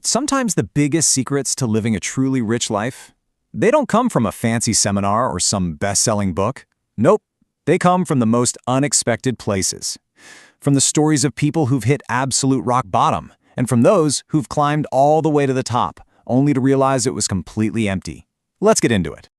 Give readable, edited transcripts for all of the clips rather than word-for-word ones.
Sometimes the biggest secrets to living a truly rich life, they don't come from a fancy seminar or some best-selling book. Nope, they come from the most unexpected places. From the stories of people who've hit absolute rock bottom, and from those who've climbed all the way to the top, only to realize it was completely empty. Let's get into it.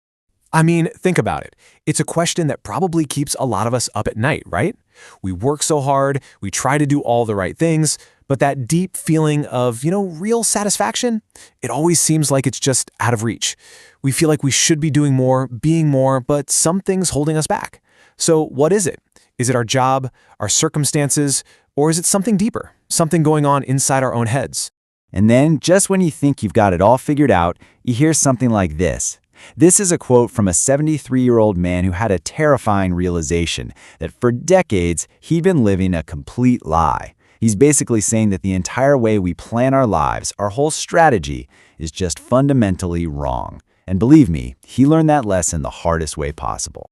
I mean, think about it. It's a question that probably keeps a lot of us up at night, right? We work so hard, we try to do all the right things, but that deep feeling of, real satisfaction, it always seems like it's just out of reach. We feel like we should be doing more, being more, but something's holding us back. So what is it? Is it our job, our circumstances, or is it something deeper, something going on inside our own heads? And then, just when you think you've got it all figured out, you hear something like this. This is a quote from a 73-year-old man who had a terrifying realization that for decades, he'd been living a complete lie. He's basically saying that the entire way we plan our lives, our whole strategy, is just fundamentally wrong. And believe me, he learned that lesson the hardest way possible.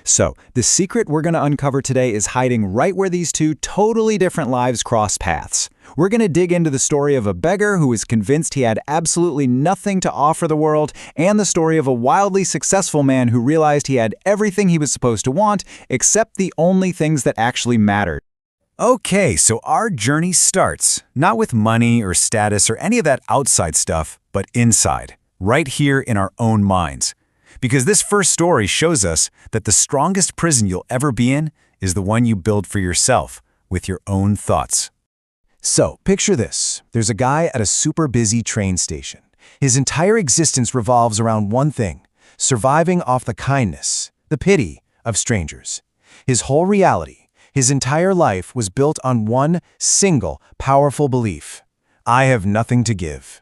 So, the secret we're going to uncover today is hiding right where these two totally different lives cross paths. We're going to dig into the story of a beggar who was convinced he had absolutely nothing to offer the world, and the story of a wildly successful man who realized he had everything he was supposed to want, except the only things that actually mattered. Okay, so our journey starts, not with money or status or any of that outside stuff, but inside, right here in our own minds. Because this first story shows us that the strongest prison you'll ever be in is the one you build for yourself, with your own thoughts. So, picture this. There's a guy at a super busy train station. His entire existence revolves around one thing: surviving off the kindness, the pity of strangers. His whole reality, his entire life was built on one single, powerful belief: I have nothing to give.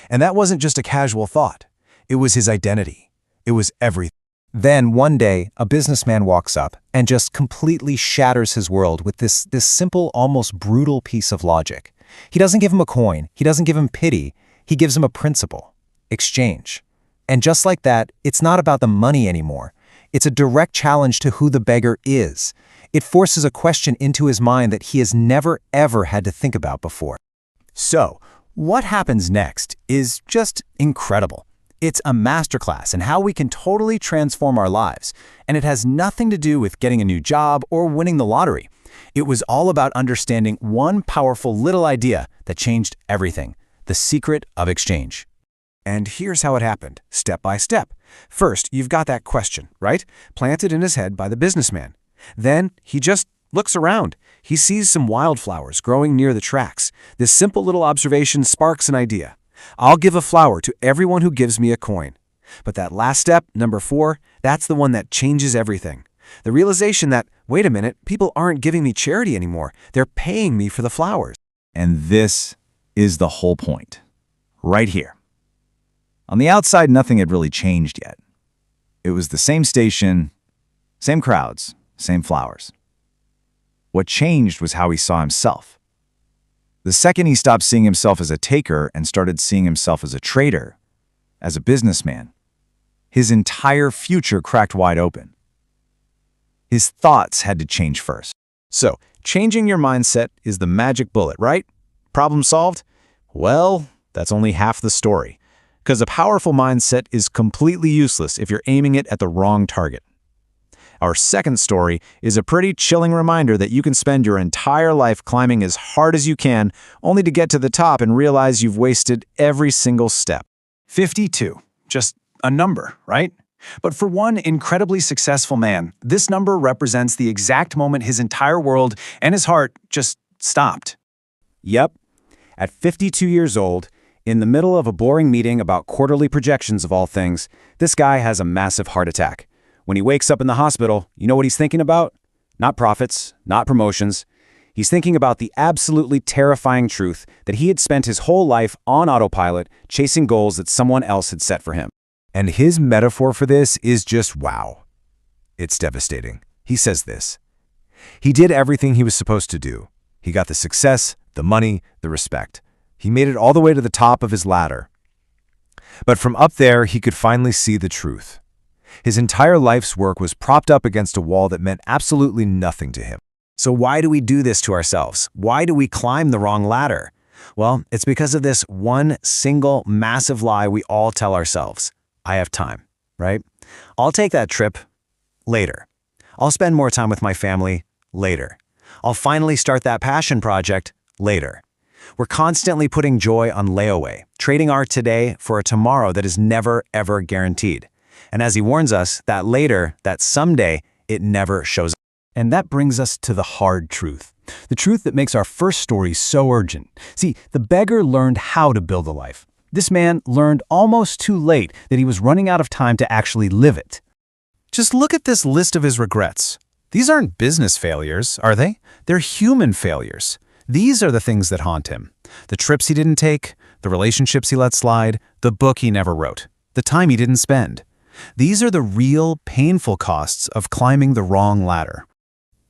And that wasn't just a casual thought. It was his identity. It was everything. Then, one day, a businessman walks up and just completely shatters his world with this simple, almost brutal piece of logic. He doesn't give him a coin. He doesn't give him pity. He gives him a principle: exchange. And just like that, it's not about the money anymore. It's a direct challenge to who the beggar is. It forces a question into his mind that he has never, ever had to think about before. So, what happens next is just incredible. It's a masterclass in how we can totally transform our lives, and it has nothing to do with getting a new job or winning the lottery. It was all about understanding one powerful little idea that changed everything: the secret of exchange. And here's how it happened, step by step. First, you've got that question, right? Planted in his head by the businessman. Then, he just looks around. He sees some wildflowers growing near the tracks. This simple little observation sparks an idea. I'll give a flower to everyone who gives me a coin. But that last step, number 4, that's the one that changes everything. The realization that, wait a minute, people aren't giving me charity anymore. They're paying me for the flowers. And this is the whole point. Right here. On the outside, nothing had really changed yet. It was the same station, same crowds, same flowers. What changed was how he saw himself. The second he stopped seeing himself as a taker and started seeing himself as a trader, as a businessman, his entire future cracked wide open. His thoughts had to change first. So, changing your mindset is the magic bullet, right? Problem solved? Well, that's only half the story. Because a powerful mindset is completely useless if you're aiming it at the wrong target. Our second story is a pretty chilling reminder that you can spend your entire life climbing as hard as you can, only to get to the top and realize you've wasted every single step. 52. Just a number, right? But for one incredibly successful man, this number represents the exact moment his entire world and his heart just stopped. Yep. At 52 years old, in the middle of a boring meeting about quarterly projections of all things, this guy has a massive heart attack. When he wakes up in the hospital, you know what he's thinking about? Not profits, not promotions. He's thinking about the absolutely terrifying truth that he had spent his whole life on autopilot chasing goals that someone else had set for him. And his metaphor for this is just wow. It's devastating. He says this: he did everything he was supposed to do. He got the success, the money, the respect. He made it all the way to the top of his ladder. But from up there, he could finally see the truth. His entire life's work was propped up against a wall that meant absolutely nothing to him. So why do we do this to ourselves? Why do we climb the wrong ladder? Well, it's because of this one single massive lie we all tell ourselves. I have time, right? I'll take that trip later. I'll spend more time with my family later. I'll finally start that passion project later. We're constantly putting joy on layaway, trading our today for a tomorrow that is never, ever guaranteed. And as he warns us, that later, that someday, it never shows up. And that brings us to the hard truth. The truth that makes our first story so urgent. See, the beggar learned how to build a life. This man learned almost too late that he was running out of time to actually live it. Just look at this list of his regrets. These aren't business failures, are they? They're human failures. These are the things that haunt him. The trips he didn't take, the relationships he let slide, the book he never wrote, the time he didn't spend. These are the real, painful costs of climbing the wrong ladder.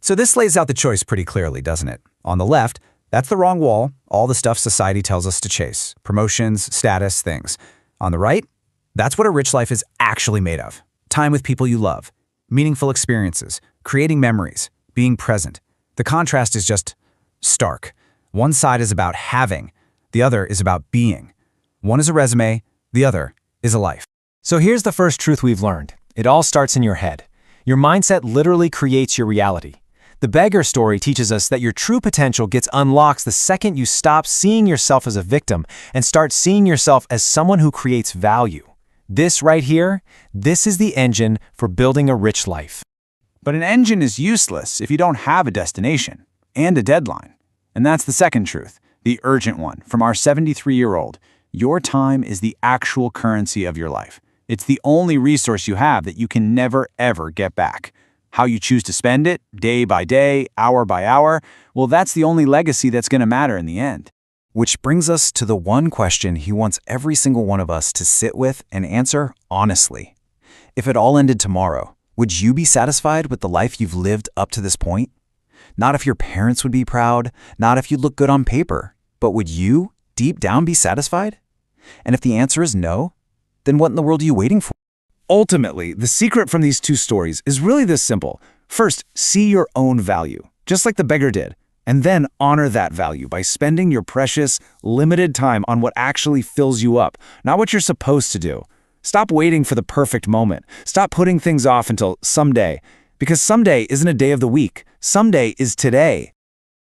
So this lays out the choice pretty clearly, doesn't it? On the left, that's the wrong wall, all the stuff society tells us to chase. Promotions, status, things. On the right, that's what a rich life is actually made of. Time with people you love, meaningful experiences, creating memories, being present. The contrast is just stark. One side is about having, the other is about being. One is a resume, the other is a life. So here's the first truth we've learned. It all starts in your head. Your mindset literally creates your reality. The beggar story teaches us that your true potential gets unlocked the second you stop seeing yourself as a victim and start seeing yourself as someone who creates value. This right here, this is the engine for building a rich life. But an engine is useless if you don't have a destination and a deadline. And that's the second truth, the urgent one, from our 73-year-old. Your time is the actual currency of your life. It's the only resource you have that you can never, ever get back. How you choose to spend it, day by day, hour by hour, well, that's the only legacy that's going to matter in the end. Which brings us to the one question he wants every single one of us to sit with and answer honestly. If it all ended tomorrow, would you be satisfied with the life you've lived up to this point? Not if your parents would be proud, not if you look good on paper, but would you, deep down, be satisfied? And if the answer is no, then what in the world are you waiting for? Ultimately, the secret from these two stories is really this simple. First, see your own value, just like the beggar did, and then honor that value by spending your precious, limited time on what actually fills you up, not what you're supposed to do. Stop waiting for the perfect moment. Stop putting things off until someday, because someday isn't a day of the week. Someday is today.